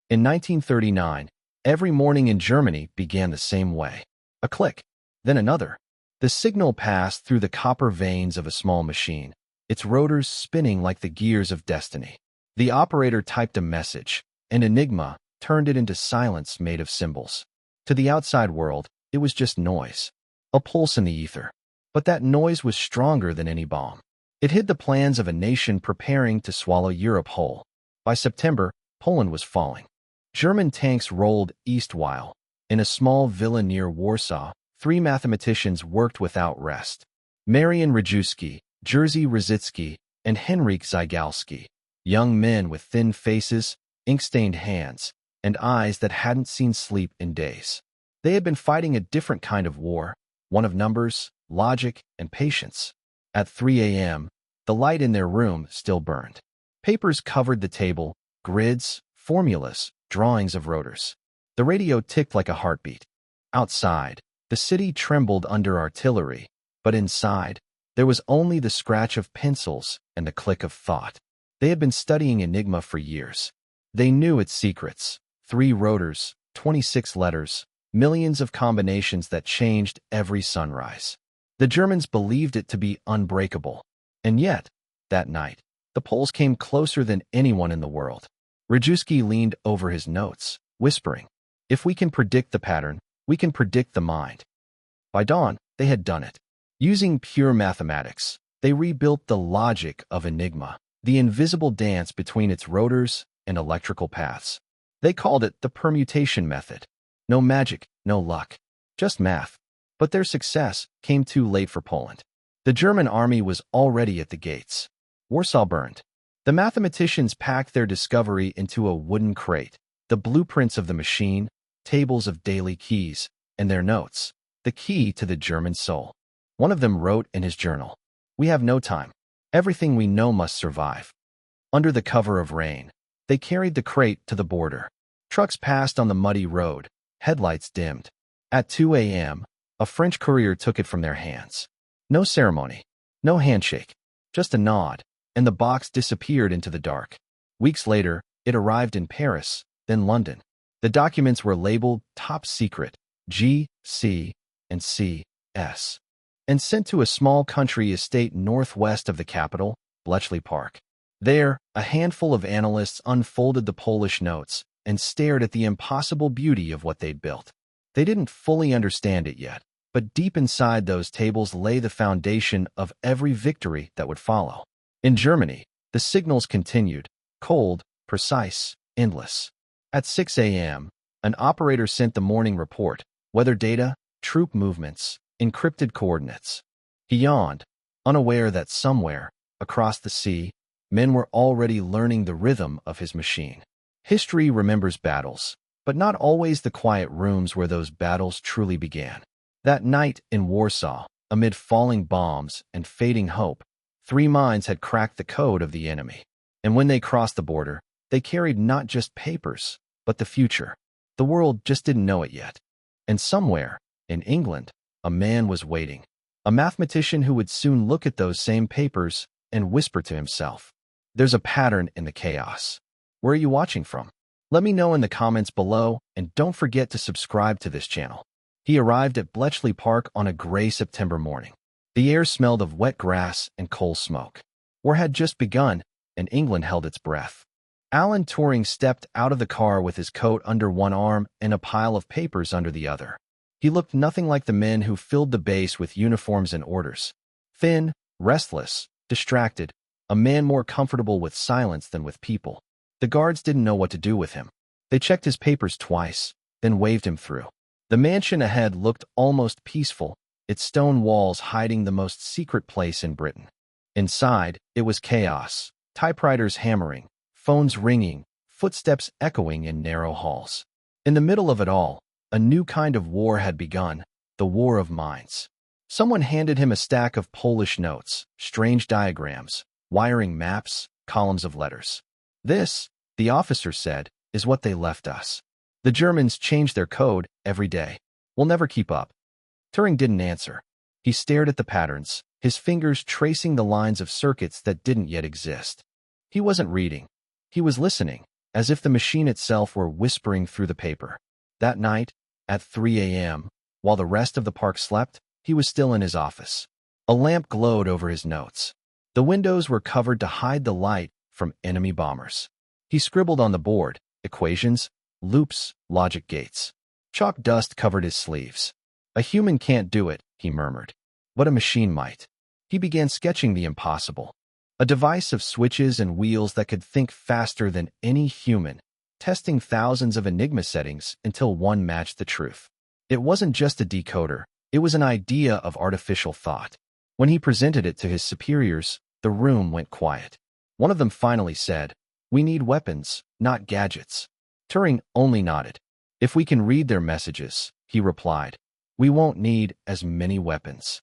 In 1939, every morning in Germany began the same way. A click, then another. The signal passed through the copper veins of a small machine, its rotors spinning like the gears of destiny. The operator typed a message, and Enigma turned it into silence made of symbols. To the outside world, it was just noise, a pulse in the ether. But that noise was stronger than any bomb. It hid the plans of a nation preparing to swallow Europe whole. By September, Poland was falling. German tanks rolled east while, in a small villa near Warsaw, 3 mathematicians worked without rest. Marian Rejewski, Jerzy Rosicki, and Henryk Zygalski. Young men with thin faces, ink-stained hands, and eyes that hadn't seen sleep in days. They had been fighting a different kind of war, one of numbers, logic, and patience. At 3 a.m., the light in their room still burned. Papers covered the table, grids, formulas, drawings of rotors. The radio ticked like a heartbeat. Outside, the city trembled under artillery, but inside, there was only the scratch of pencils and the click of thought. They had been studying Enigma for years. They knew its secrets: 3 rotors, 26 letters, millions of combinations that changed every sunrise. The Germans believed it to be unbreakable. And yet, that night, the Poles came closer than anyone in the world. Rejewski leaned over his notes, whispering, "If we can predict the pattern, we can predict the mind." By dawn, they had done it. Using pure mathematics, they rebuilt the logic of Enigma, the invisible dance between its rotors and electrical paths. They called it the permutation method. No magic, no luck, just math. But their success came too late for Poland. The German army was already at the gates. Warsaw burned. The mathematicians packed their discovery into a wooden crate, the blueprints of the machine, tables of daily keys, and their notes, the key to the German soul. One of them wrote in his journal, "We have no time. Everything we know must survive." Under the cover of rain, they carried the crate to the border. Trucks passed on the muddy road, headlights dimmed. At 2 a.m., a French courier took it from their hands. No ceremony, no handshake, just a nod, and the box disappeared into the dark. Weeks later, it arrived in Paris, then London. The documents were labeled Top Secret, G, C, and C, S, and sent to a small country estate northwest of the capital, Bletchley Park. There, a handful of analysts unfolded the Polish notes and stared at the impossible beauty of what they'd built. They didn't fully understand it yet, but deep inside those tables lay the foundation of every victory that would follow. In Germany, the signals continued, cold, precise, endless. At 6 a.m., an operator sent the morning report, weather data, troop movements, encrypted coordinates. He yawned, unaware that somewhere, across the sea, men were already learning the rhythm of his machine. History remembers battles, but not always the quiet rooms where those battles truly began. That night in Warsaw, amid falling bombs and fading hope, 3 minds had cracked the code of the enemy. And when they crossed the border, they carried not just papers, but the future. The world just didn't know it yet. And somewhere, in England, a man was waiting. A mathematician who would soon look at those same papers and whisper to himself, "There's a pattern in the chaos." Where are you watching from? Let me know in the comments below, and don't forget to subscribe to this channel. He arrived at Bletchley Park on a gray September morning. The air smelled of wet grass and coal smoke. War had just begun, and England held its breath. Alan Turing stepped out of the car with his coat under one arm and a pile of papers under the other. He looked nothing like the men who filled the base with uniforms and orders. Thin, restless, distracted, a man more comfortable with silence than with people. The guards didn't know what to do with him. They checked his papers twice, then waved him through. The mansion ahead looked almost peaceful, its stone walls hiding the most secret place in Britain. Inside, it was chaos, typewriters hammering, phones ringing, footsteps echoing in narrow halls. In the middle of it all, a new kind of war had begun, the war of minds. Someone handed him a stack of Polish notes, strange diagrams, wiring maps, columns of letters. "This," the officer said, "is what they left us. The Germans change their code every day. We'll never keep up." Turing didn't answer. He stared at the patterns, his fingers tracing the lines of circuits that didn't yet exist. He wasn't reading. He was listening, as if the machine itself were whispering through the paper. That night, at 3 a.m., while the rest of the park slept, he was still in his office. A lamp glowed over his notes. The windows were covered to hide the light from enemy bombers. He scribbled on the board, equations, loops, logic gates. Chalk dust covered his sleeves. A human can't do it, he murmured. But a machine might. He began sketching the impossible. A device of switches and wheels that could think faster than any human, testing thousands of enigma settings until one matched the truth. It wasn't just a decoder, it was an idea of artificial thought. When he presented it to his superiors, the room went quiet. One of them finally said, "We need weapons, not gadgets." Turing only nodded. "If we can read their messages," he replied, "we won't need as many weapons."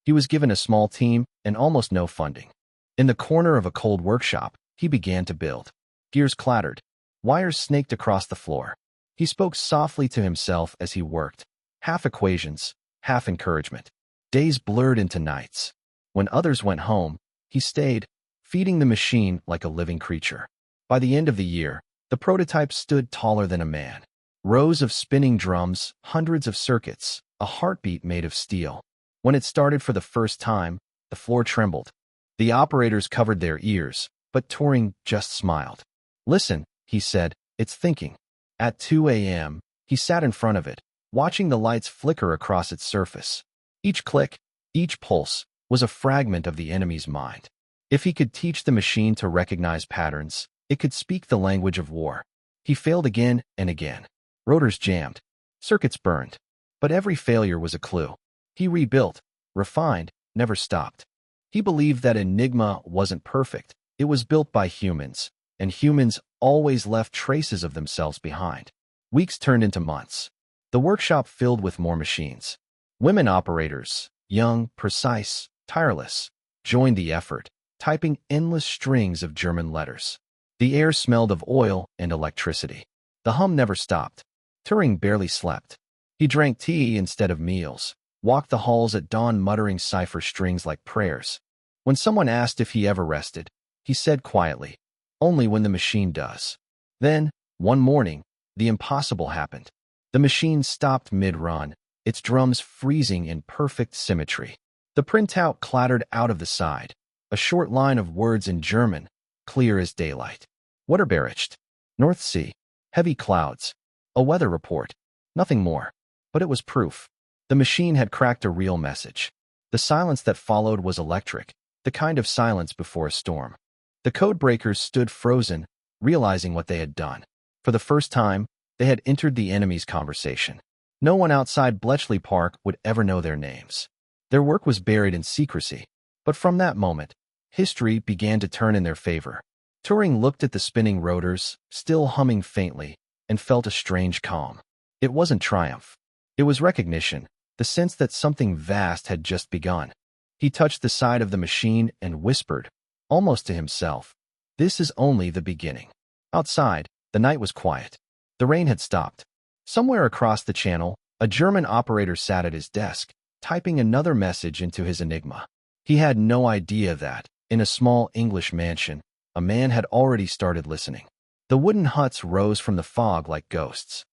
He was given a small team and almost no funding. In the corner of a cold workshop, he began to build. Gears clattered. Wires snaked across the floor. He spoke softly to himself as he worked, half equations, half encouragement. Days blurred into nights. When others went home, he stayed, feeding the machine like a living creature. By the end of the year, the prototype stood taller than a man. Rows of spinning drums, hundreds of circuits, a heartbeat made of steel. When it started for the first time, the floor trembled. The operators covered their ears, but Turing just smiled. "Listen," he said, "it's thinking." At 2 a.m., he sat in front of it, watching the lights flicker across its surface. Each click, each pulse, was a fragment of the enemy's mind. If he could teach the machine to recognize patterns, it could speak the language of war. He failed again and again. Rotors jammed. Circuits burned. But every failure was a clue. He rebuilt, refined, never stopped. He believed that Enigma wasn't perfect. It was built by humans, and humans always left traces of themselves behind. Weeks turned into months. The workshop filled with more machines. Women operators, young, precise, tireless, joined the effort, typing endless strings of German letters. The air smelled of oil and electricity. The hum never stopped. Turing barely slept. He drank tea instead of meals, walked the halls at dawn muttering cipher strings like prayers. When someone asked if he ever rested, he said quietly, "Only when the machine does." Then, one morning, the impossible happened. The machine stopped mid-run, its drums freezing in perfect symmetry. The printout clattered out of the side, a short line of words in German, clear as daylight. Wetterbericht. North Sea. Heavy clouds. A weather report. Nothing more. But it was proof. The machine had cracked a real message. The silence that followed was electric, the kind of silence before a storm. The codebreakers stood frozen, realizing what they had done. For the first time, they had entered the enemy's conversation. No one outside Bletchley Park would ever know their names. Their work was buried in secrecy. But from that moment, history began to turn in their favor. Turing looked at the spinning rotors, still humming faintly, and felt a strange calm. It wasn't triumph. It was recognition, the sense that something vast had just begun. He touched the side of the machine and whispered, almost to himself, "This is only the beginning." Outside, the night was quiet. The rain had stopped. Somewhere across the channel, a German operator sat at his desk, typing another message into his Enigma. He had no idea that, in a small English mansion, a man had already started listening. The wooden huts rose from the fog like ghosts.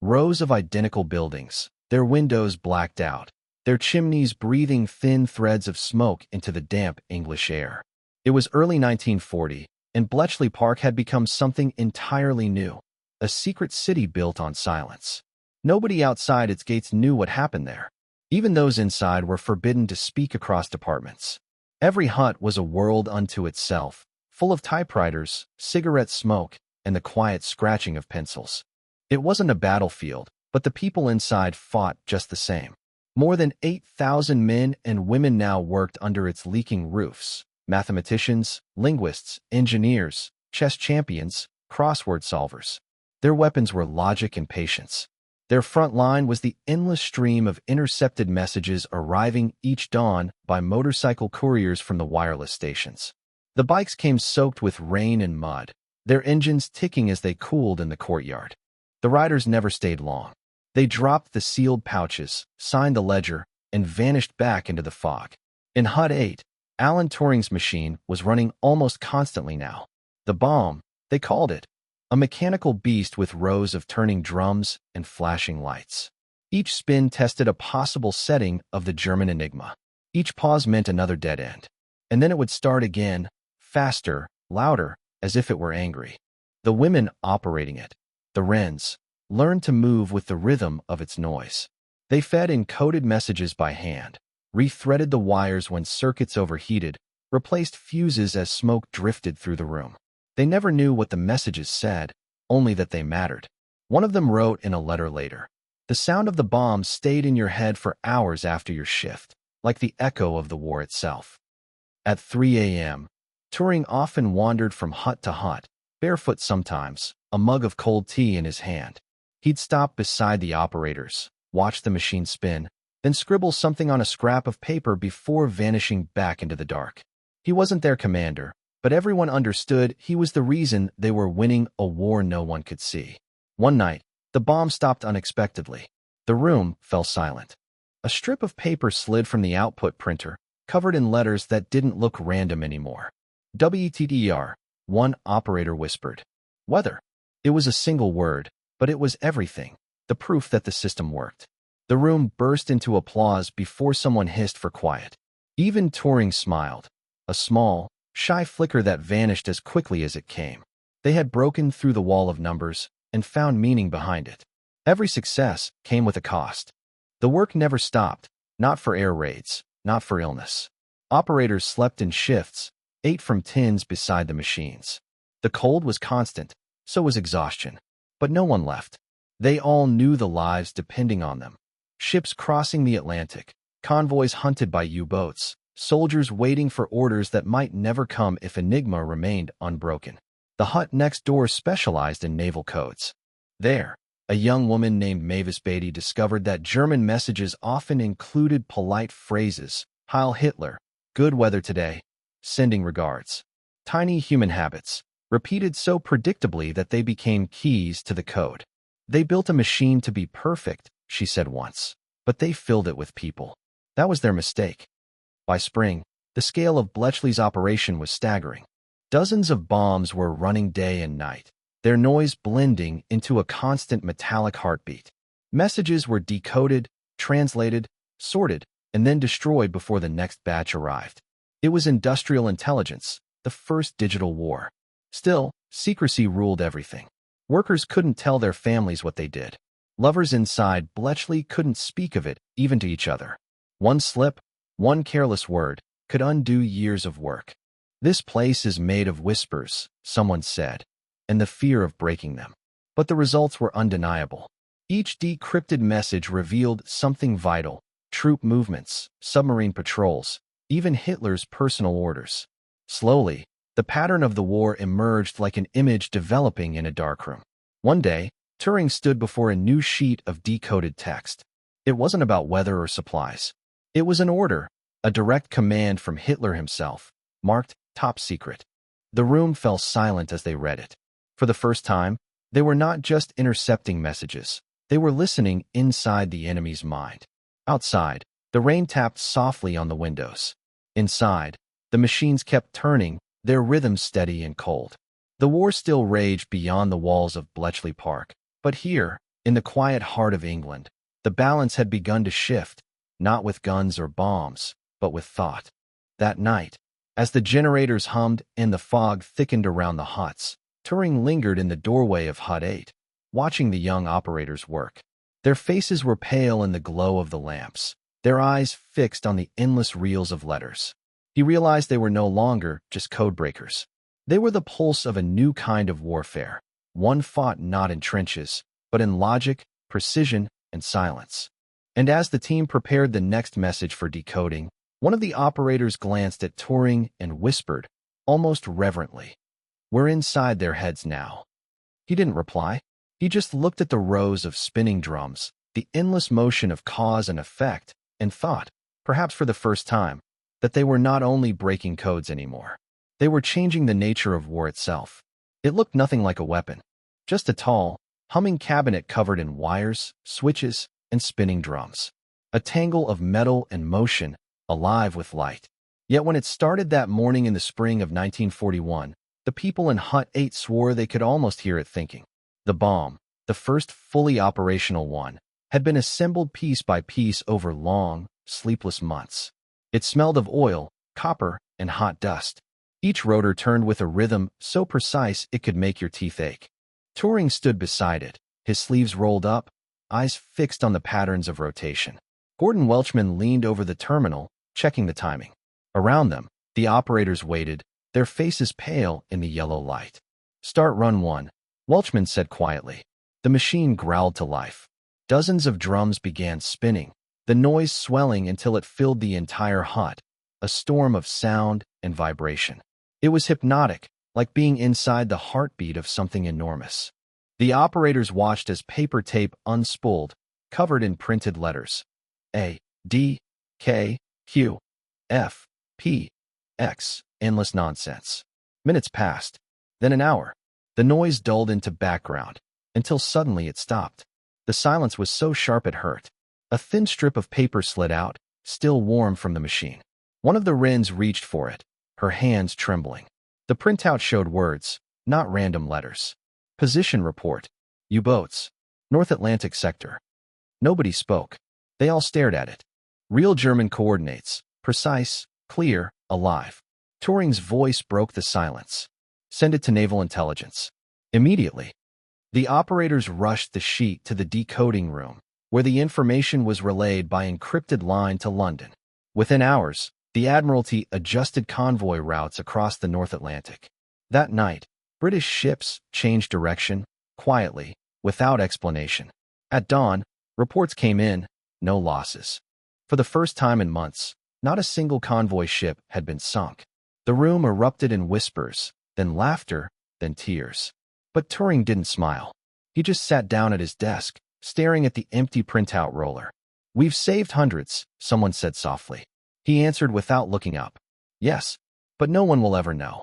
Rows of identical buildings, their windows blacked out, their chimneys breathing thin threads of smoke into the damp English air. It was early 1940, and Bletchley Park had become something entirely new, a secret city built on silence. Nobody outside its gates knew what happened there. Even those inside were forbidden to speak across departments. Every hut was a world unto itself, full of typewriters, cigarette smoke, and the quiet scratching of pencils. It wasn't a battlefield, but the people inside fought just the same. More than 8,000 men and women now worked under its leaking roofs. Mathematicians, linguists, engineers, chess champions, crossword solvers. Their weapons were logic and patience. Their front line was the endless stream of intercepted messages arriving each dawn by motorcycle couriers from the wireless stations. The bikes came soaked with rain and mud, their engines ticking as they cooled in the courtyard. The riders never stayed long. They dropped the sealed pouches, signed the ledger, and vanished back into the fog. In Hut 8, Alan Turing's machine was running almost constantly now. The bomb, they called it. a mechanical beast with rows of turning drums and flashing lights. Each spin tested a possible setting of the German enigma. Each pause meant another dead end. And then it would start again, faster, louder, as if it were angry. The women operating it, the wrens, learned to move with the rhythm of its noise. They fed encoded messages by hand, rethreaded the wires when circuits overheated, replaced fuses as smoke drifted through the room. They never knew what the messages said, only that they mattered. One of them wrote in a letter later, "The sound of the bomb stayed in your head for hours after your shift, like the echo of the war itself." At 3 a.m., Turing often wandered from hut to hut, barefoot sometimes, a mug of cold tea in his hand. He'd stop beside the operators, watch the machine spin, then scribble something on a scrap of paper before vanishing back into the dark. He wasn't their commander, but everyone understood he was the reason they were winning a war no one could see. One night, the bomb stopped unexpectedly. The room fell silent. A strip of paper slid from the output printer, covered in letters that didn't look random anymore. WTDR, one operator whispered. Weather. It was a single word, but it was everything, the proof that the system worked. The room burst into applause before someone hissed for quiet. Even Turing smiled, a small, shy flicker that vanished as quickly as it came. They had broken through the wall of numbers and found meaning behind it. Every success came with a cost. The work never stopped, not for air raids, not for illness. Operators slept in shifts, ate from tins beside the machines. The cold was constant, so was exhaustion. But no one left. They all knew the lives depending on them. Ships crossing the Atlantic, convoys hunted by U-boats, soldiers waiting for orders that might never come if Enigma remained unbroken. The hut next door specialized in naval codes. There, a young woman named Mavis Beatty discovered that German messages often included polite phrases, Heil Hitler, good weather today, sending regards. Tiny human habits, repeated so predictably that they became keys to the code. They built a machine to be perfect, she said once, but they filled it with people. That was their mistake. By spring, the scale of Bletchley's operation was staggering. Dozens of bombs were running day and night, their noise blending into a constant metallic heartbeat. Messages were decoded, translated, sorted, and then destroyed before the next batch arrived. It was industrial intelligence, the first digital war. Still, secrecy ruled everything. Workers couldn't tell their families what they did. Lovers inside Bletchley couldn't speak of it, even to each other. One slip, one careless word, could undo years of work. "This place is made of whispers," someone said, and the fear of breaking them. But the results were undeniable. Each decrypted message revealed something vital: troop movements, submarine patrols, even Hitler's personal orders. Slowly, the pattern of the war emerged like an image developing in a darkroom. One day, Turing stood before a new sheet of decoded text. It wasn't about weather or supplies. It was an order, a direct command from Hitler himself, marked top secret. The room fell silent as they read it. For the first time, they were not just intercepting messages. They were listening inside the enemy's mind. Outside, the rain tapped softly on the windows. Inside, the machines kept turning, their rhythm steady and cold. The war still raged beyond the walls of Bletchley Park, but here, in the quiet heart of England, the balance had begun to shift, not with guns or bombs, but with thought. That night, as the generators hummed and the fog thickened around the huts, Turing lingered in the doorway of Hut 8, watching the young operators work. Their faces were pale in the glow of the lamps, their eyes fixed on the endless reels of letters. He realized they were no longer just code breakers. They were the pulse of a new kind of warfare, one fought not in trenches, but in logic, precision, and silence. And as the team prepared the next message for decoding, one of the operators glanced at Turing and whispered, almost reverently, "We're inside their heads now." He didn't reply. He just looked at the rows of spinning drums, the endless motion of cause and effect, and thought, perhaps for the first time, that they were not only breaking codes anymore. They were changing the nature of war itself. It looked nothing like a weapon, just a tall, humming cabinet covered in wires, switches, and spinning drums. A tangle of metal and motion, alive with light. Yet when it started that morning in the spring of 1941, The people in Hut 8 swore they could almost hear it thinking. The bomb, the first fully operational one, had been assembled piece by piece over long, sleepless months. It smelled of oil, copper, and hot dust. Each rotor turned with a rhythm so precise it could make your teeth ache. Turing stood beside it, his sleeves rolled up, eyes fixed on the patterns of rotation. Gordon Welchman leaned over the terminal, checking the timing. Around them, the operators waited, their faces pale in the yellow light. "Start run 1, Welchman said quietly. The machine growled to life. Dozens of drums began spinning, the noise swelling until it filled the entire hut, a storm of sound and vibration. It was hypnotic, like being inside the heartbeat of something enormous. The operators watched as paper tape unspooled, covered in printed letters. A, D, K, Q, F, P, X, endless nonsense. Minutes passed, then an hour. The noise dulled into background, until suddenly it stopped. The silence was so sharp it hurt. A thin strip of paper slid out, still warm from the machine. One of the Wrens reached for it, her hands trembling. The printout showed words, not random letters. Position report. U-boats. North Atlantic sector. Nobody spoke. They all stared at it. Real German coordinates. Precise, clear, alive. Turing's voice broke the silence. Send it to Naval Intelligence. Immediately. The operators rushed the sheet to the decoding room, where the information was relayed by encrypted line to London. Within hours, the Admiralty adjusted convoy routes across the North Atlantic. That night, British ships changed direction, quietly, without explanation. At dawn, reports came in, no losses. For the first time in months, not a single convoy ship had been sunk. The room erupted in whispers, then laughter, then tears. But Turing didn't smile. He just sat down at his desk, staring at the empty printout roller. "We've saved hundreds," someone said softly. He answered without looking up. "Yes, but no one will ever know."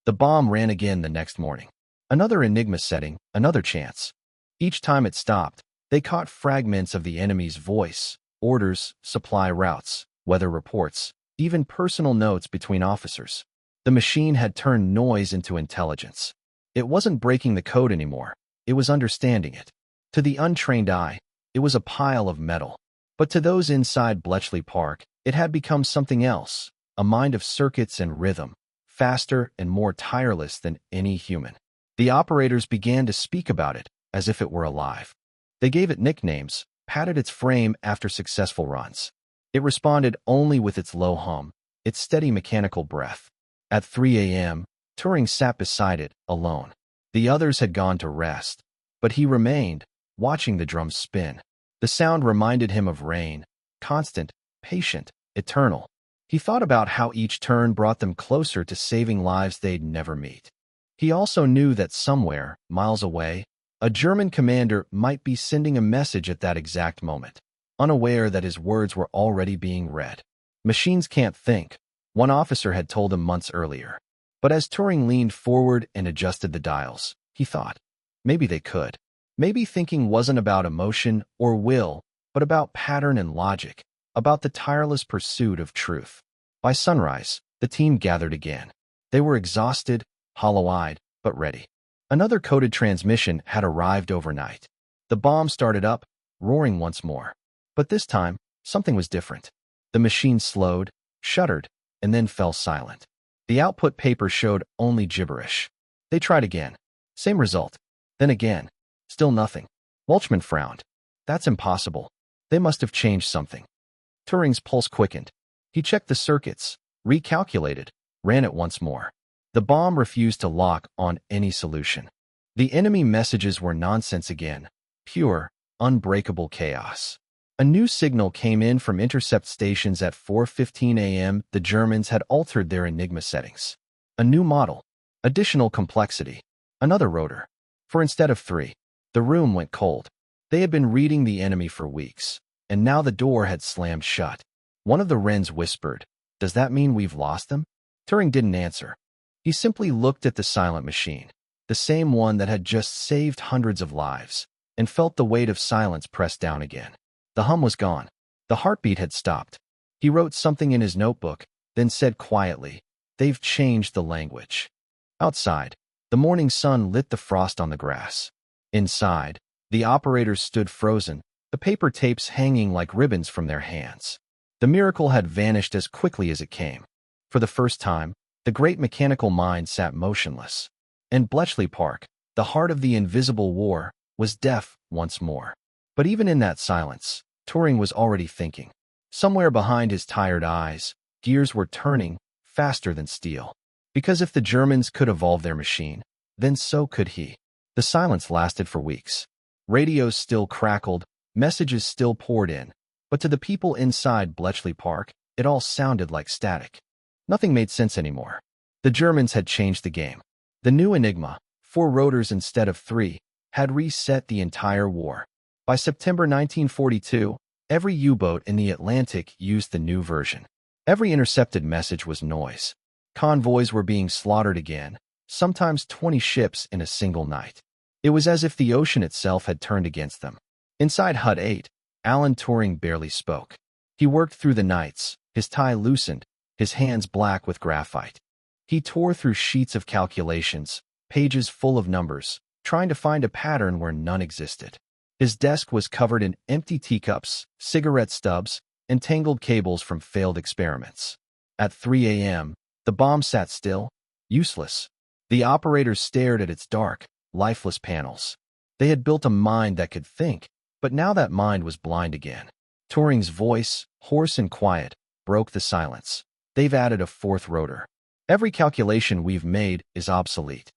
The bomb ran again the next morning. Another Enigma setting, another chance. Each time it stopped, they caught fragments of the enemy's voice, orders, supply routes, weather reports, even personal notes between officers. The machine had turned noise into intelligence. It wasn't breaking the code anymore. It was understanding it. To the untrained eye, it was a pile of metal. But to those inside Bletchley Park, it had become something else, a mind of circuits and rhythm, faster and more tireless than any human. The operators began to speak about it as if it were alive. They gave it nicknames, patted its frame after successful runs. It responded only with its low hum, its steady mechanical breath. At 3 a.m., Turing sat beside it, alone. The others had gone to rest, but he remained, watching the drums spin. The sound reminded him of rain, constant, patient, eternal. He thought about how each turn brought them closer to saving lives they'd never meet. He also knew that somewhere, miles away, a German commander might be sending a message at that exact moment, unaware that his words were already being read. Machines can't think, one officer had told him months earlier. But as Turing leaned forward and adjusted the dials, he thought, maybe they could. Maybe thinking wasn't about emotion or will, but about pattern and logic, about the tireless pursuit of truth. By sunrise, the team gathered again. They were exhausted, hollow-eyed, but ready. Another coded transmission had arrived overnight. The bomb started up, roaring once more. But this time, something was different. The machine slowed, shuddered, and then fell silent. The output paper showed only gibberish. They tried again. Same result. Then again. Still nothing. Welchman frowned. That's impossible. They must have changed something. Turing's pulse quickened. He checked the circuits, recalculated, ran it once more. The bomb refused to lock on any solution. The enemy messages were nonsense again. Pure, unbreakable chaos. A new signal came in from intercept stations at 4:15 a.m. The Germans had altered their Enigma settings. A new model. Additional complexity. Another rotor. For instead of 3, the room went cold. They had been reading the enemy for weeks, and now the door had slammed shut. One of the Wrens whispered, "Does that mean we've lost them?" Turing didn't answer. He simply looked at the silent machine, the same one that had just saved hundreds of lives, and felt the weight of silence press down again. The hum was gone. The heartbeat had stopped. He wrote something in his notebook, then said quietly, "They've changed the language." Outside, the morning sun lit the frost on the grass. Inside, the operators stood frozen, the paper tapes hanging like ribbons from their hands. The miracle had vanished as quickly as it came. For the first time, the great mechanical mind sat motionless. And Bletchley Park, the heart of the invisible war, was deaf once more. But even in that silence, Turing was already thinking. Somewhere behind his tired eyes, gears were turning faster than steel. Because if the Germans could evolve their machine, then so could he. The silence lasted for weeks. Radios still crackled, messages still poured in, but to the people inside Bletchley Park, it all sounded like static. Nothing made sense anymore. The Germans had changed the game. The new Enigma, 4 rotors instead of 3, had reset the entire war. By September 1942, every U-boat in the Atlantic used the new version. Every intercepted message was noise. Convoys were being slaughtered again, sometimes 20 ships in a single night. It was as if the ocean itself had turned against them. Inside Hut 8, Alan Turing barely spoke. He worked through the nights, his tie loosened, his hands black with graphite. He tore through sheets of calculations, pages full of numbers, trying to find a pattern where none existed. His desk was covered in empty teacups, cigarette stubs, and tangled cables from failed experiments. At 3 a.m., the bomb sat still, useless. The operators stared at its dark, lifeless panels. They had built a mind that could think, but now that mind was blind again. Turing's voice, hoarse and quiet, broke the silence. They've added a 4th rotor. Every calculation we've made is obsolete.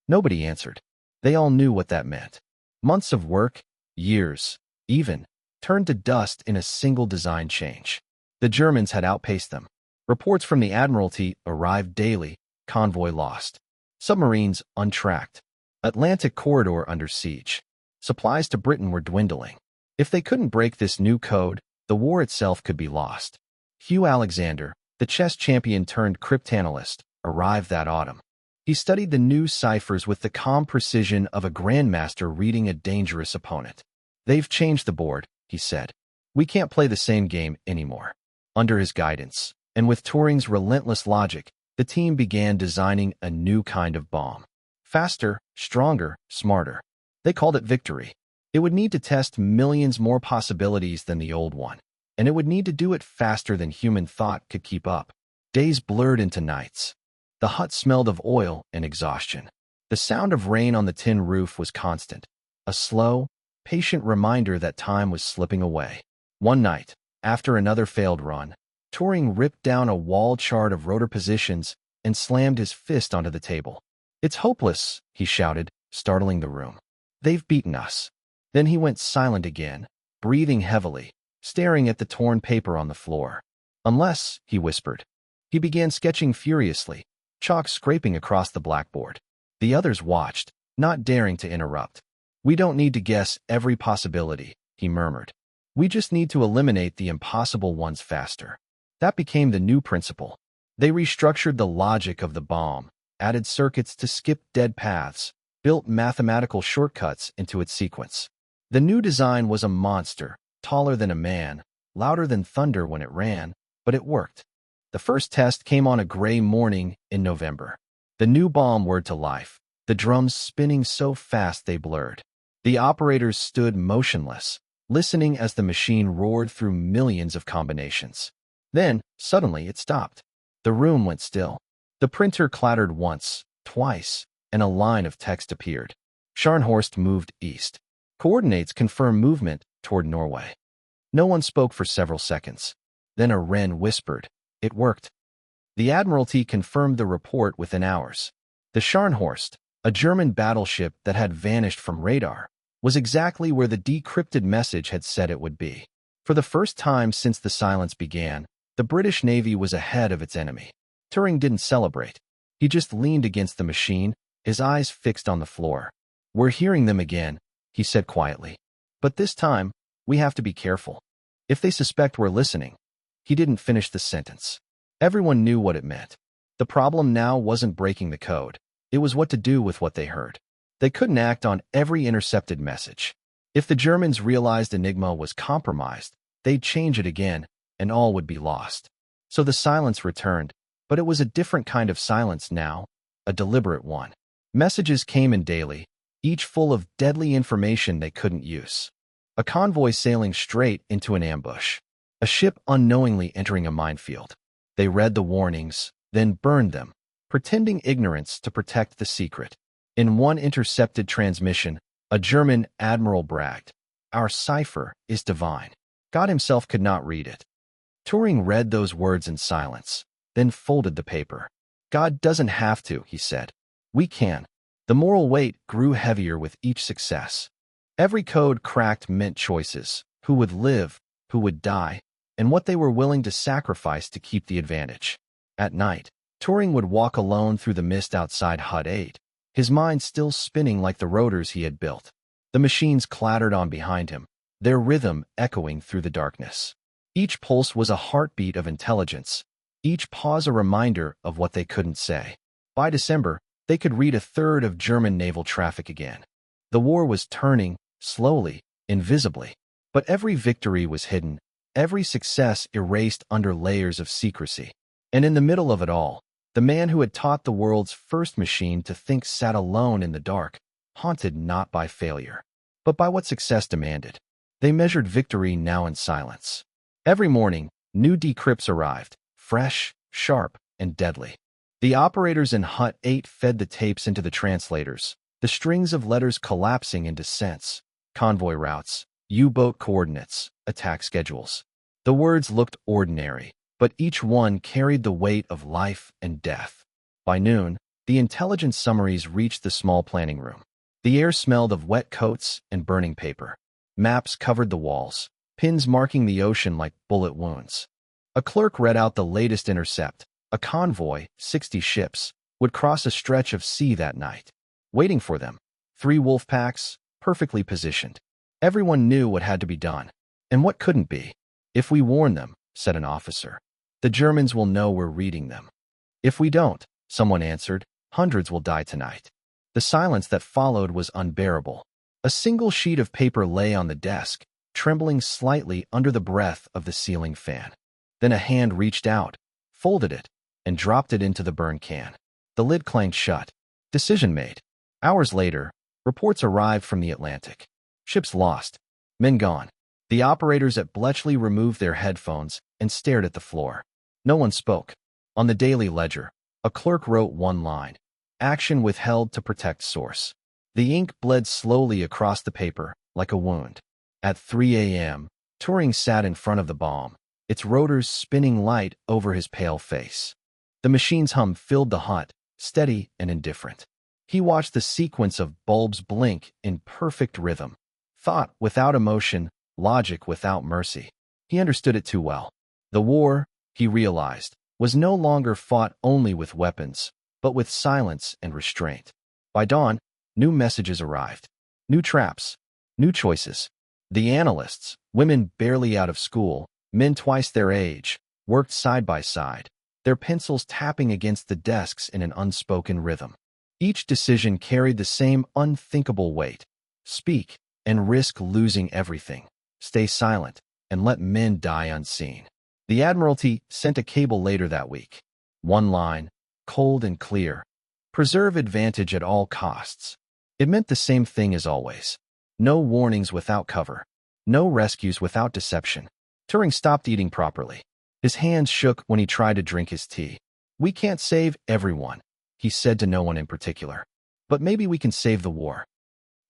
Nobody answered. They all knew what that meant. Months of work, years, even, turned to dust in a single design change. The Germans had outpaced them. Reports from the Admiralty arrived daily, convoy lost. Submarines untracked. Atlantic corridor under siege. Supplies to Britain were dwindling. If they couldn't break this new code, the war itself could be lost. Hugh Alexander, the chess champion turned cryptanalyst, arrived that autumn. He studied the new ciphers with the calm precision of a grandmaster reading a dangerous opponent. "They've changed the board," he said. "We can't play the same game anymore." Under his guidance, and with Turing's relentless logic, the team began designing a new kind of bomb. Faster, stronger, smarter. They called it Victory. It would need to test millions more possibilities than the old one, and it would need to do it faster than human thought could keep up. Days blurred into nights. The hut smelled of oil and exhaustion. The sound of rain on the tin roof was constant, a slow, patient reminder that time was slipping away. One night, after another failed run, Turing ripped down a wall chart of rotor positions and slammed his fist onto the table. "It's hopeless," he shouted, startling the room. "They've beaten us." Then he went silent again, breathing heavily, staring at the torn paper on the floor. "Unless," he whispered. He began sketching furiously, chalk scraping across the blackboard. The others watched, not daring to interrupt. "We don't need to guess every possibility," he murmured. "We just need to eliminate the impossible ones faster." That became the new principle. They restructured the logic of the bomb, added circuits to skip dead paths, built mathematical shortcuts into its sequence. The new design was a monster, taller than a man, louder than thunder when it ran, but it worked. The first test came on a gray morning in November. The new bomb whirred to life, the drums spinning so fast they blurred. The operators stood motionless, listening as the machine roared through millions of combinations. Then, suddenly, it stopped. The room went still. The printer clattered once, twice, and a line of text appeared. Scharnhorst moved east. Coordinates confirm movement toward Norway. No one spoke for several seconds. Then a wren whispered, "It worked." The Admiralty confirmed the report within hours. The Scharnhorst, a German battleship that had vanished from radar, was exactly where the decrypted message had said it would be. For the first time since the silence began, the British Navy was ahead of its enemy. Turing didn't celebrate. He just leaned against the machine, his eyes fixed on the floor. "We're hearing them again," he said quietly. "But this time, we have to be careful. If they suspect we're listening." He didn't finish the sentence. Everyone knew what it meant. The problem now wasn't breaking the code. It was what to do with what they heard. They couldn't act on every intercepted message. If the Germans realized Enigma was compromised, they'd change it again, and all would be lost. So the silence returned, but it was a different kind of silence now, a deliberate one. Messages came in daily, each full of deadly information they couldn't use. A convoy sailing straight into an ambush. A ship unknowingly entering a minefield. They read the warnings, then burned them, pretending ignorance to protect the secret. In one intercepted transmission, a German admiral bragged, "Our cipher is divine." God himself could not read it. Turing read those words in silence, then folded the paper. "God doesn't have to," he said. "We can." The moral weight grew heavier with each success. Every code cracked meant choices: who would live, who would die, and what they were willing to sacrifice to keep the advantage. At night, Turing would walk alone through the mist outside Hut 8, his mind still spinning like the rotors he had built. The machines clattered on behind him, their rhythm echoing through the darkness. Each pulse was a heartbeat of intelligence, each pause a reminder of what they couldn't say. By December, they could read a third of German naval traffic again. The war was turning, slowly, invisibly. But every victory was hidden, every success erased under layers of secrecy. And in the middle of it all, the man who had taught the world's first machine to think sat alone in the dark, haunted not by failure, but by what success demanded. They measured victory now in silence. Every morning, new decrypts arrived, fresh, sharp, and deadly. The operators in Hut 8 fed the tapes into the translators, the strings of letters collapsing into cents, convoy routes, U-boat coordinates, attack schedules. The words looked ordinary, but each one carried the weight of life and death. By noon, the intelligence summaries reached the small planning room. The air smelled of wet coats and burning paper. Maps covered the walls, pins marking the ocean like bullet wounds. A clerk read out the latest intercept. A convoy, 60 ships, would cross a stretch of sea that night. Waiting for them, 3 wolf packs, perfectly positioned. Everyone knew what had to be done, and what couldn't be. "If we warn them," said an officer, "the Germans will know we're reading them." "If we don't," someone answered, "hundreds will die tonight." The silence that followed was unbearable. A single sheet of paper lay on the desk, trembling slightly under the breath of the ceiling fan. Then a hand reached out, folded it, and dropped it into the burn can. The lid clanged shut. Decision made. Hours later, reports arrived from the Atlantic. Ships lost. Men gone. The operators at Bletchley removed their headphones and stared at the floor. No one spoke. On the daily ledger, a clerk wrote one line: "Action withheld to protect source." The ink bled slowly across the paper, like a wound. At 3 a.m., Turing sat in front of the bomb, its rotors spinning light over his pale face. The machine's hum filled the hut, steady and indifferent. He watched the sequence of bulbs blink in perfect rhythm. Thought without emotion, logic without mercy. He understood it too well. The war, he realized, was no longer fought only with weapons, but with silence and restraint. By dawn, new messages arrived. New traps. New choices. The analysts, women barely out of school, men twice their age, worked side by side, their pencils tapping against the desks in an unspoken rhythm. Each decision carried the same unthinkable weight. Speak and risk losing everything. Stay silent and let men die unseen. The Admiralty sent a cable later that week. One line, cold and clear: preserve advantage at all costs. It meant the same thing as always. No warnings without cover. No rescues without deception. Turing stopped eating properly. His hands shook when he tried to drink his tea. "We can't save everyone," he said to no one in particular. "But maybe we can save the war."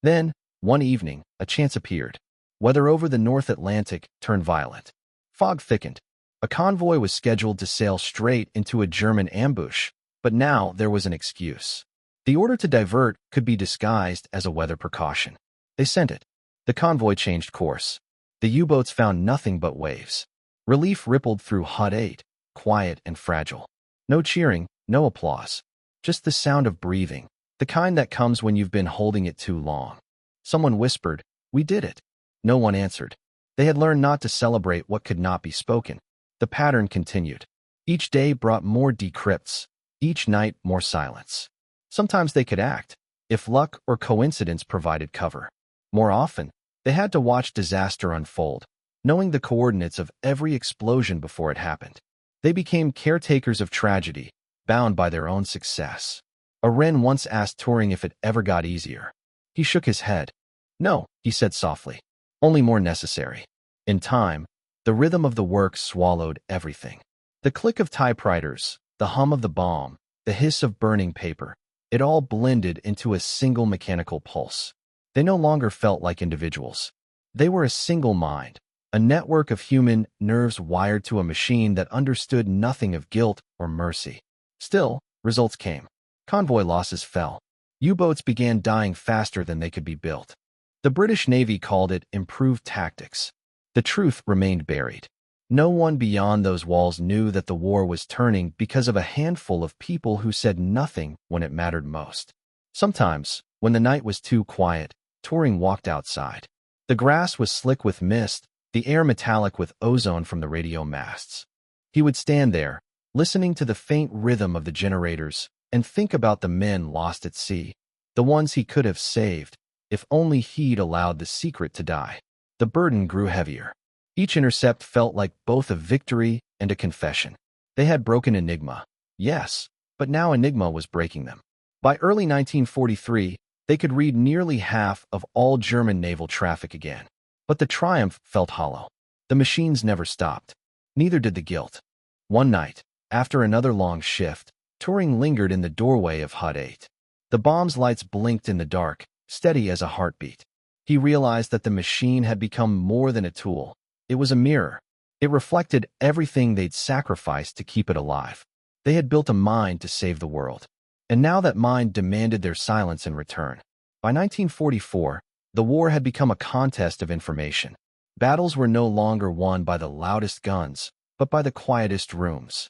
Then, one evening, a chance appeared. Weather over the North Atlantic turned violent. Fog thickened. A convoy was scheduled to sail straight into a German ambush, but now there was an excuse. The order to divert could be disguised as a weather precaution. They sent it. The convoy changed course. The U-boats found nothing but waves. Relief rippled through Hut 8, quiet and fragile. No cheering, no applause. Just the sound of breathing, the kind that comes when you've been holding it too long. Someone whispered, "We did it." No one answered. They had learned not to celebrate what could not be spoken. The pattern continued. Each day brought more decrypts, each night more silence. Sometimes they could act, if luck or coincidence provided cover. More often, they had to watch disaster unfold, knowing the coordinates of every explosion before it happened. They became caretakers of tragedy, bound by their own success. A wren once asked Turing if it ever got easier. He shook his head. No, he said softly. Only more necessary. In time, the rhythm of the work swallowed everything. The click of typewriters, the hum of the bomb, the hiss of burning paper, it all blended into a single mechanical pulse. They no longer felt like individuals. They were a single mind, a network of human nerves wired to a machine that understood nothing of guilt or mercy. Still, results came. Convoy losses fell. U-boats began dying faster than they could be built. The British Navy called it improved tactics. The truth remained buried. No one beyond those walls knew that the war was turning because of a handful of people who said nothing when it mattered most. Sometimes, when the night was too quiet, Turing walked outside. The grass was slick with mist, the air metallic with ozone from the radio masts. He would stand there, listening to the faint rhythm of the generators, and think about the men lost at sea, the ones he could have saved, if only he'd allowed the secret to die. The burden grew heavier. Each intercept felt like both a victory and a confession. They had broken Enigma, yes, but now Enigma was breaking them. By early 1943, they could read nearly half of all German naval traffic again. But the triumph felt hollow. The machines never stopped. Neither did the guilt. One night, after another long shift, Turing lingered in the doorway of Hut 8. The bomb's lights blinked in the dark, steady as a heartbeat. He realized that the machine had become more than a tool. It was a mirror. It reflected everything they'd sacrificed to keep it alive. They had built a mind to save the world. And now that mind demanded their silence in return. By 1944, the war had become a contest of information. Battles were no longer won by the loudest guns, but by the quietest rooms.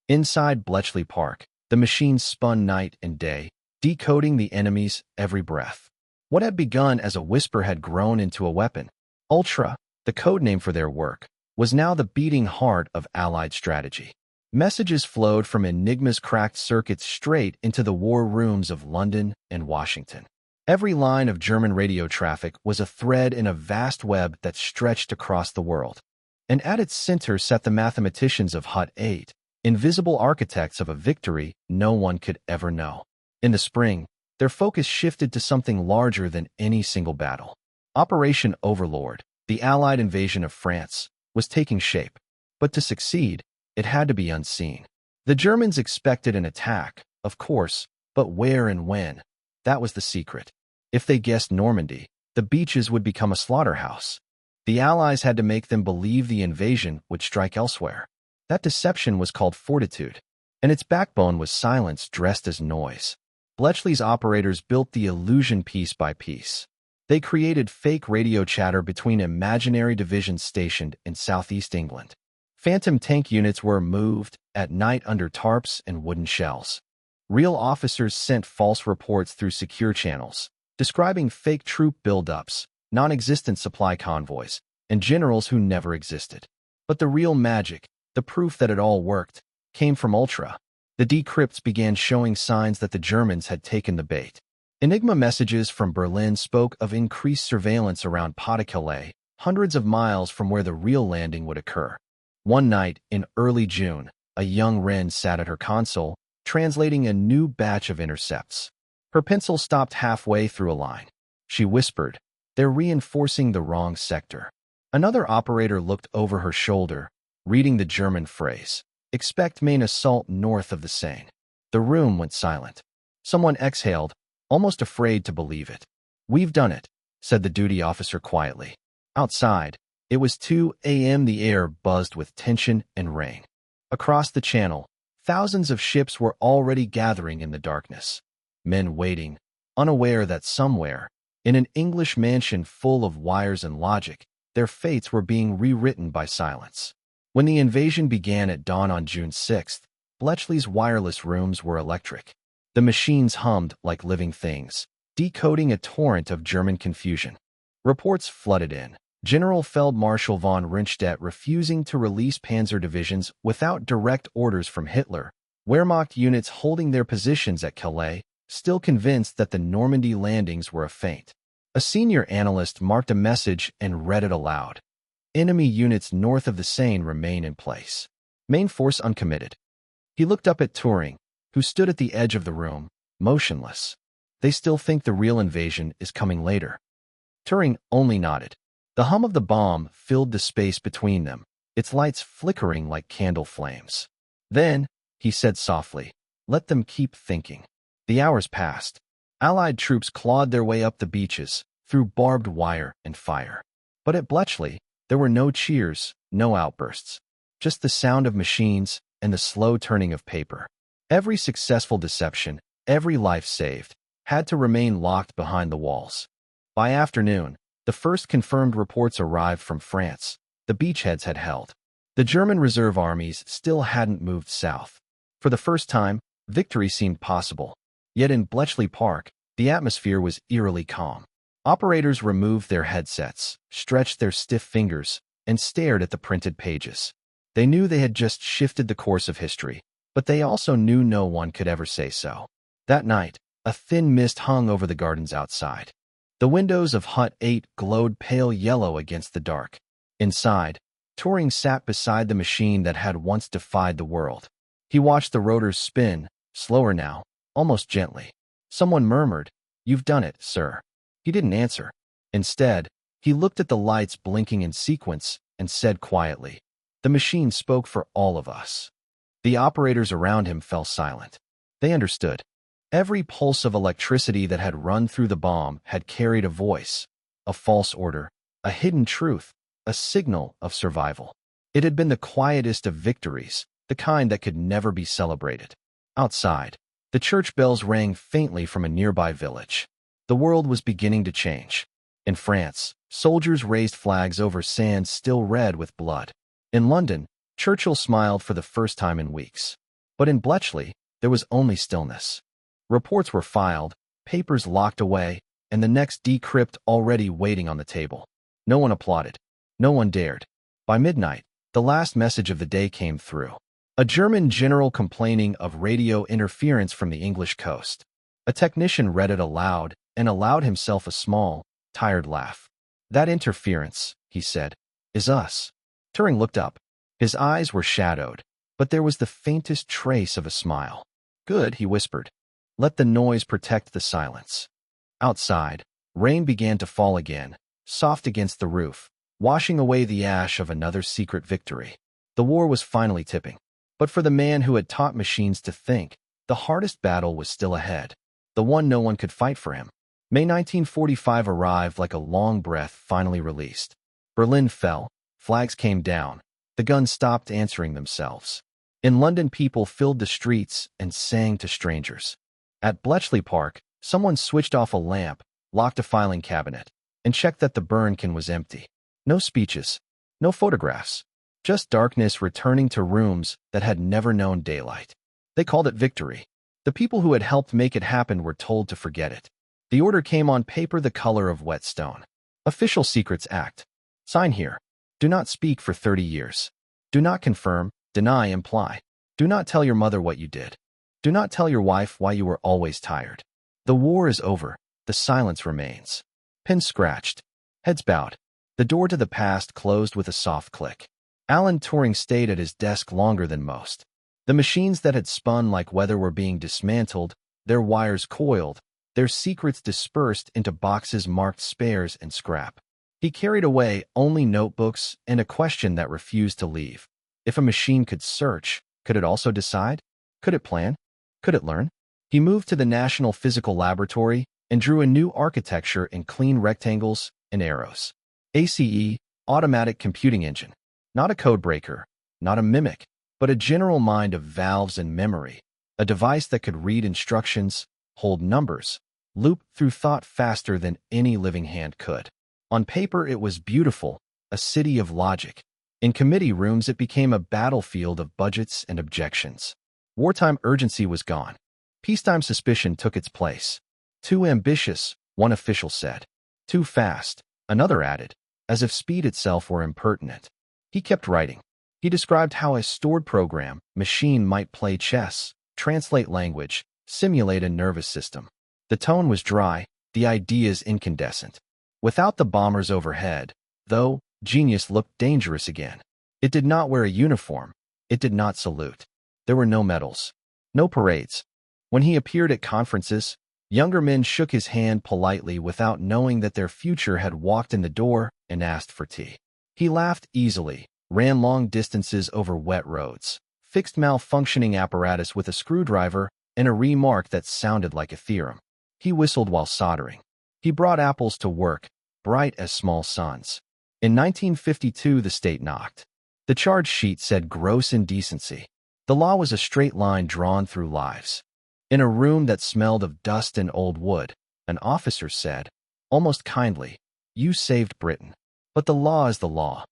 Inside Bletchley Park, the machines spun night and day, decoding the enemy's every breath. What had begun as a whisper had grown into a weapon. Ultra, the code name for their work, was now the beating heart of Allied strategy. Messages flowed from Enigma's cracked circuits straight into the war rooms of London and Washington. Every line of German radio traffic was a thread in a vast web that stretched across the world. And at its center sat the mathematicians of Hut 8, invisible architects of a victory no one could ever know. In the spring, their focus shifted to something larger than any single battle. Operation Overlord, the Allied invasion of France, was taking shape. But to succeed, it had to be unseen. The Germans expected an attack, of course, but where and when? That was the secret. If they guessed Normandy, the beaches would become a slaughterhouse. The Allies had to make them believe the invasion would strike elsewhere. That deception was called fortitude, and its backbone was silence dressed as noise. Bletchley's operators built the illusion piece by piece. They created fake radio chatter between imaginary divisions stationed in southeast England. Phantom tank units were moved at night under tarps and wooden shells. Real officers sent false reports through secure channels, describing fake troop buildups, non-existent supply convoys, and generals who never existed. But the real magic, the proof that it all worked, came from Ultra. The decrypts began showing signs that the Germans had taken the bait. Enigma messages from Berlin spoke of increased surveillance around Pas-de-Calais, hundreds of miles from where the real landing would occur. One night, in early June, a young Wren sat at her console, translating a new batch of intercepts. Her pencil stopped halfway through a line. She whispered, "They're reinforcing the wrong sector." Another operator looked over her shoulder, reading the German phrase, "Expect main assault north of the Seine." The room went silent. Someone exhaled, almost afraid to believe it. "We've done it," said the duty officer quietly. Outside, it was 2 a.m. The air buzzed with tension and rain. Across the channel, thousands of ships were already gathering in the darkness. Men waiting, unaware that somewhere, in an English mansion full of wires and logic, their fates were being rewritten by silence. When the invasion began at dawn on June 6th, Bletchley's wireless rooms were electric. The machines hummed like living things, decoding a torrent of German confusion. Reports flooded in. General Feldmarschall von Rundstedt refusing to release panzer divisions without direct orders from Hitler. Wehrmacht units holding their positions at Calais, still convinced that the Normandy landings were a feint. A senior analyst marked a message and read it aloud. Enemy units north of the Seine remain in place. Main force uncommitted. He looked up at Turing, who stood at the edge of the room, motionless. They still think the real invasion is coming later. Turing only nodded. The hum of the bomb filled the space between them, its lights flickering like candle flames. Then, he said softly, let them keep thinking. The hours passed. Allied troops clawed their way up the beaches, through barbed wire and fire. But at Bletchley, there were no cheers, no outbursts. Just the sound of machines and the slow turning of paper. Every successful deception, every life saved, had to remain locked behind the walls. By afternoon, the first confirmed reports arrived from France. The beachheads had held. The German reserve armies still hadn't moved south. For the first time, victory seemed possible. Yet in Bletchley Park, the atmosphere was eerily calm. Operators removed their headsets, stretched their stiff fingers, and stared at the printed pages. They knew they had just shifted the course of history, but they also knew no one could ever say so. That night, a thin mist hung over the gardens outside. The windows of Hut 8 glowed pale yellow against the dark. Inside, Turing sat beside the machine that had once defied the world. He watched the rotors spin, slower now, almost gently. Someone murmured, "You've done it, sir." He didn't answer. Instead, he looked at the lights blinking in sequence and said quietly, "The machine spoke for all of us." The operators around him fell silent. They understood. Every pulse of electricity that had run through the bomb had carried a voice, a false order, a hidden truth, a signal of survival. It had been the quietest of victories, the kind that could never be celebrated. Outside, the church bells rang faintly from a nearby village. The world was beginning to change. In France, soldiers raised flags over sand still red with blood. In London, Churchill smiled for the first time in weeks. But in Bletchley, there was only stillness. Reports were filed, papers locked away, and the next decrypt already waiting on the table. No one applauded. No one dared. By midnight, the last message of the day came through. A German general complaining of radio interference from the English coast. A technician read it aloud and allowed himself a small, tired laugh. "That interference," he said, "is us." Turing looked up. His eyes were shadowed, but there was the faintest trace of a smile. "Good," he whispered. "Let the noise protect the silence." Outside, rain began to fall again, soft against the roof, washing away the ash of another secret victory. The war was finally tipping. But for the man who had taught machines to think, the hardest battle was still ahead, the one no one could fight for him. May 1945 arrived like a long breath finally released. Berlin fell, flags came down, the guns stopped answering themselves. In London, people filled the streets and sang to strangers. At Bletchley Park, someone switched off a lamp, locked a filing cabinet, and checked that the burn can was empty. No speeches, no photographs, just darkness returning to rooms that had never known daylight. They called it victory. The people who had helped make it happen were told to forget it. The order came on paper the color of whetstone. Official Secrets Act. Sign here. Do not speak for 30 years. Do not confirm, deny, imply. Do not tell your mother what you did. Do not tell your wife why you were always tired. The war is over. The silence remains. Pins scratched. Heads bowed. The door to the past closed with a soft click. Alan Turing stayed at his desk longer than most. The machines that had spun like weather were being dismantled, their wires coiled, their secrets dispersed into boxes marked spares and scrap. He carried away only notebooks and a question that refused to leave. If a machine could search, could it also decide? Could it plan? Could it learn? He moved to the National Physical Laboratory and drew a new architecture in clean rectangles and arrows. ACE, Automatic Computing Engine. Not a codebreaker, not a mimic, but a general mind of valves and memory, a device that could read instructions, hold numbers, loop through thought faster than any living hand could. On paper, it was beautiful, a city of logic. In committee rooms, it became a battlefield of budgets and objections. Wartime urgency was gone. Peacetime suspicion took its place. Too ambitious, one official said. Too fast, another added, as if speed itself were impertinent. He kept writing. He described how a stored program, machine might play chess, translate language, simulate a nervous system. The tone was dry, the ideas incandescent. Without the bombers overhead, though, genius looked dangerous again. It did not wear a uniform. It did not salute. There were no medals. No parades. When he appeared at conferences, younger men shook his hand politely without knowing that their future had walked in the door and asked for tea. He laughed easily, ran long distances over wet roads, fixed malfunctioning apparatus with a screwdriver, and a remark that sounded like a theorem. He whistled while soldering. He brought apples to work, bright as small suns. In 1952, the state knocked. The charge sheet said gross indecency. The law was a straight line drawn through lives. In a room that smelled of dust and old wood, an officer said, almost kindly, "You saved Britain. But the law is the law."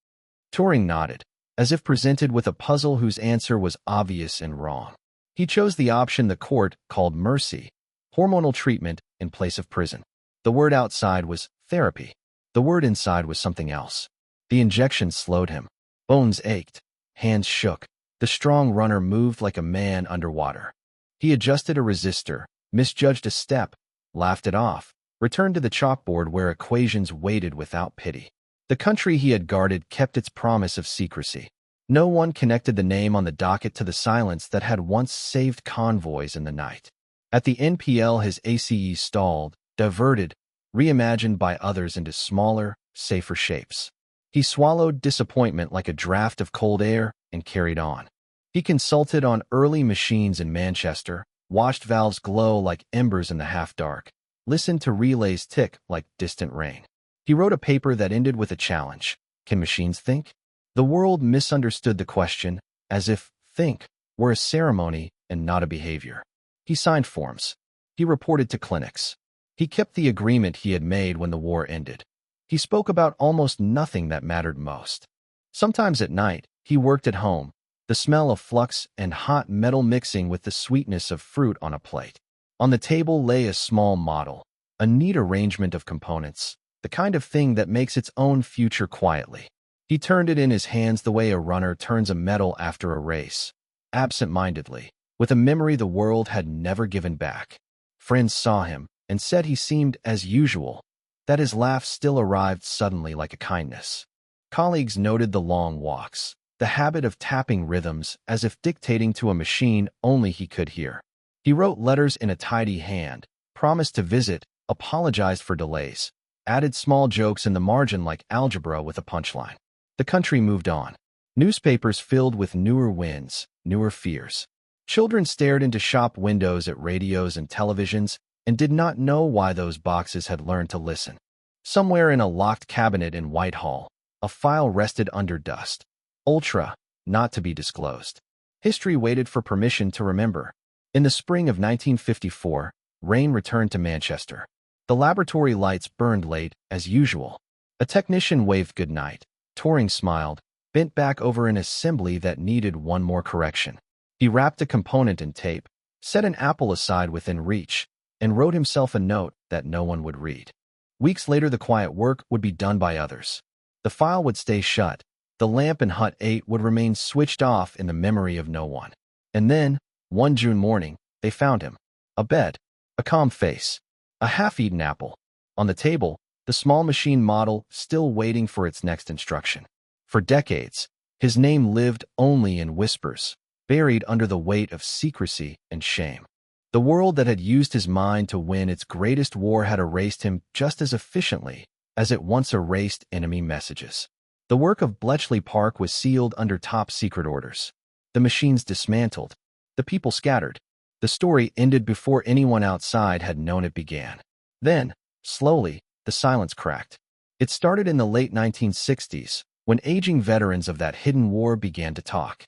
Turing nodded, as if presented with a puzzle whose answer was obvious and wrong. He chose the option the court called mercy, hormonal treatment in place of prison. The word outside was therapy. The word inside was something else. The injection slowed him. Bones ached. Hands shook. The strong runner moved like a man underwater. He adjusted a resistor, misjudged a step, laughed it off, returned to the chalkboard where equations waited without pity. The country he had guarded kept its promise of secrecy. No one connected the name on the docket to the silence that had once saved convoys in the night. At the NPL, his ACE stalled, diverted, reimagined by others into smaller, safer shapes. He swallowed disappointment like a draft of cold air and carried on. He consulted on early machines in Manchester, watched valves glow like embers in the half-dark, listened to relays tick like distant rain. He wrote a paper that ended with a challenge. Can machines think? The world misunderstood the question, as if think were a ceremony and not a behavior. He signed forms. He reported to clinics. He kept the agreement he had made when the war ended. He spoke about almost nothing that mattered most. Sometimes at night, he worked at home, the smell of flux and hot metal mixing with the sweetness of fruit on a plate. On the table lay a small model, a neat arrangement of components, the kind of thing that makes its own future quietly. He turned it in his hands the way a runner turns a medal after a race, absent-mindedly, with a memory the world had never given back. Friends saw him and said he seemed as usual, that his laugh still arrived suddenly like a kindness. Colleagues noted the long walks, the habit of tapping rhythms as if dictating to a machine only he could hear. He wrote letters in a tidy hand, promised to visit, apologized for delays, added small jokes in the margin like algebra with a punchline. The country moved on. Newspapers filled with newer wins, newer fears. Children stared into shop windows at radios and televisions and did not know why those boxes had learned to listen. Somewhere in a locked cabinet in Whitehall, a file rested under dust. Ultra, not to be disclosed. History waited for permission to remember. In the spring of 1954, Rain returned to Manchester. The laboratory lights burned late, as usual. A technician waved goodnight. Turing smiled, bent back over an assembly that needed one more correction. He wrapped a component in tape, set an apple aside within reach, and wrote himself a note that no one would read. Weeks later, the quiet work would be done by others. The file would stay shut. The lamp in Hut 8 would remain switched off in the memory of no one. And then, one June morning, they found him. A bed, a calm face, a half-eaten apple. On the table, the small machine model still waiting for its next instruction. For decades, his name lived only in whispers, buried under the weight of secrecy and shame. The world that had used his mind to win its greatest war had erased him just as efficiently as it once erased enemy messages. The work of Bletchley Park was sealed under top-secret orders. The machines dismantled. The people scattered. The story ended before anyone outside had known it began. Then, slowly, the silence cracked. It started in the late 1960s, when aging veterans of that hidden war began to talk.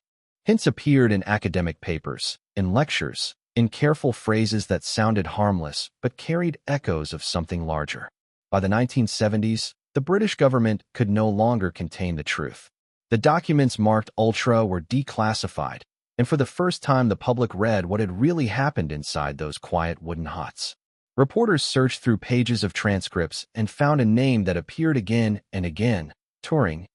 Hints appeared in academic papers, in lectures, in careful phrases that sounded harmless but carried echoes of something larger. By the 1970s, the British government could no longer contain the truth. The documents marked Ultra were declassified, and for the first time the public read what had really happened inside those quiet wooden huts. Reporters searched through pages of transcripts and found a name that appeared again and again, Turing,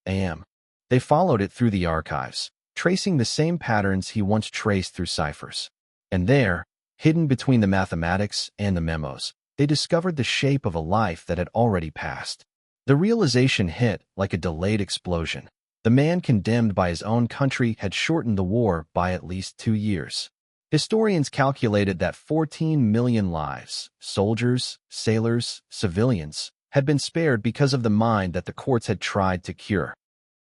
AM. They followed it through the archives, tracing the same patterns he once traced through ciphers. And there, hidden between the mathematics and the memos, they discovered the shape of a life that had already passed. The realization hit like a delayed explosion. The man condemned by his own country had shortened the war by at least 2 years. Historians calculated that 14 million lives, soldiers, sailors, civilians, had been spared because of the mind that the courts had tried to cure.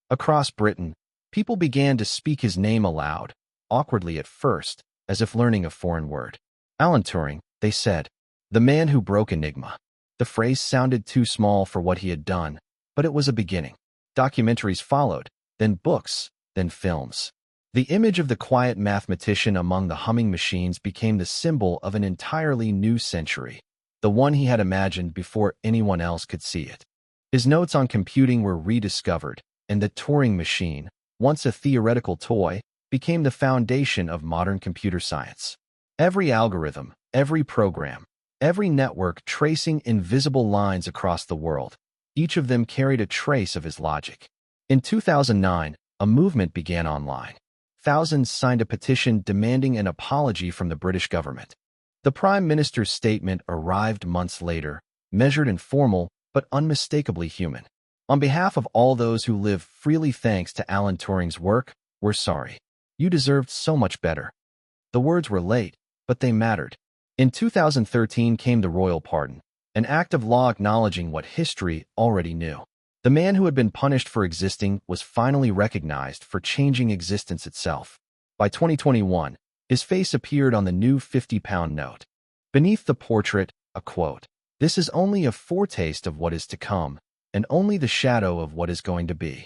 Across Britain, people began to speak his name aloud, awkwardly at first, as if learning a foreign word. Alan Turing, they said, the man who broke Enigma. The phrase sounded too small for what he had done, but it was a beginning. Documentaries followed, then books, then films. The image of the quiet mathematician among the humming machines became the symbol of an entirely new century, the one he had imagined before anyone else could see it. His notes on computing were rediscovered, and the Turing machine, once a theoretical toy, became the foundation of modern computer science. Every algorithm, every program, every network tracing invisible lines across the world, each of them carried a trace of his logic. In 2009, a movement began online. Thousands signed a petition demanding an apology from the British government. The Prime Minister's statement arrived months later, measured and formal, but unmistakably human. On behalf of all those who live freely thanks to Alan Turing's work, we're sorry. You deserved so much better. The words were late, but they mattered. In 2013 came the royal pardon, an act of law acknowledging what history already knew. The man who had been punished for existing was finally recognized for changing existence itself. By 2021, his face appeared on the new 50-pound note. Beneath the portrait, a quote, "This is only a foretaste of what is to come, and only the shadow of what is going to be."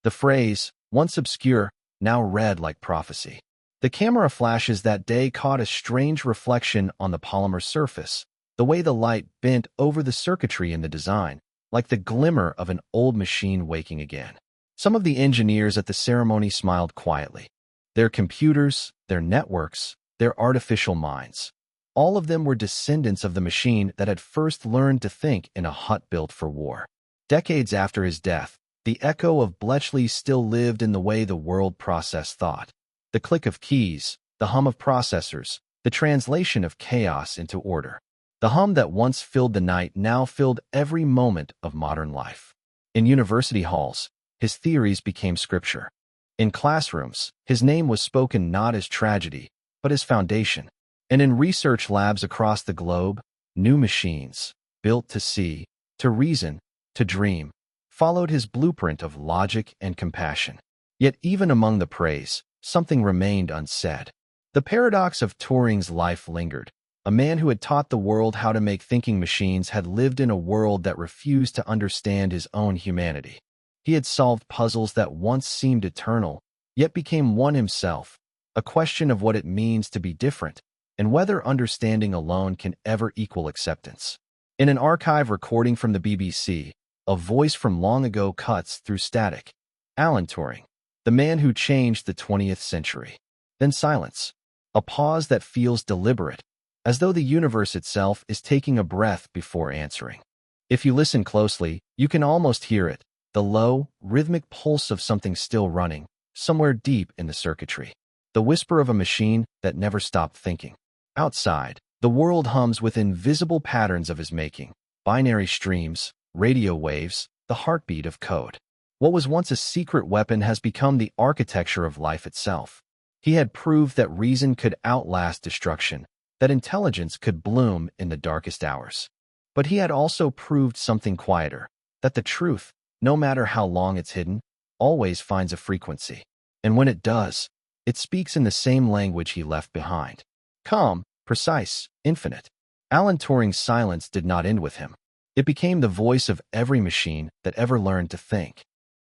The phrase, once obscure, now read like prophecy. The camera flashes that day caught a strange reflection on the polymer surface, the way the light bent over the circuitry in the design, like the glimmer of an old machine waking again. Some of the engineers at the ceremony smiled quietly. Their computers, their networks, their artificial minds. All of them were descendants of the machine that had first learned to think in a hut built for war. Decades after his death, the echo of Bletchley still lived in the way the world processed thought. The click of keys, the hum of processors, the translation of chaos into order. The hum that once filled the night now filled every moment of modern life. In university halls, his theories became scripture. In classrooms, his name was spoken not as tragedy, but as foundation. And in research labs across the globe, new machines, built to see, to reason, to dream, followed his blueprint of logic and compassion. Yet even among the praise, something remained unsaid. The paradox of Turing's life lingered. A man who had taught the world how to make thinking machines had lived in a world that refused to understand his own humanity. He had solved puzzles that once seemed eternal, yet became one himself, a question of what it means to be different, and whether understanding alone can ever equal acceptance. In an archive recording from the BBC, a voice from long ago cuts through static. Alan Turing, the man who changed the 20th century. Then silence, a pause that feels deliberate, as though the universe itself is taking a breath before answering. If you listen closely, you can almost hear it, the low, rhythmic pulse of something still running, somewhere deep in the circuitry. The whisper of a machine that never stopped thinking. Outside, the world hums with invisible patterns of his making, binary streams, radio waves, the heartbeat of code. What was once a secret weapon has become the architecture of life itself. He had proved that reason could outlast destruction, that intelligence could bloom in the darkest hours. But he had also proved something quieter, that the truth, no matter how long it's hidden, always finds a frequency. And when it does, it speaks in the same language he left behind. Calm, precise, infinite. Alan Turing's silence did not end with him. It became the voice of every machine that ever learned to think.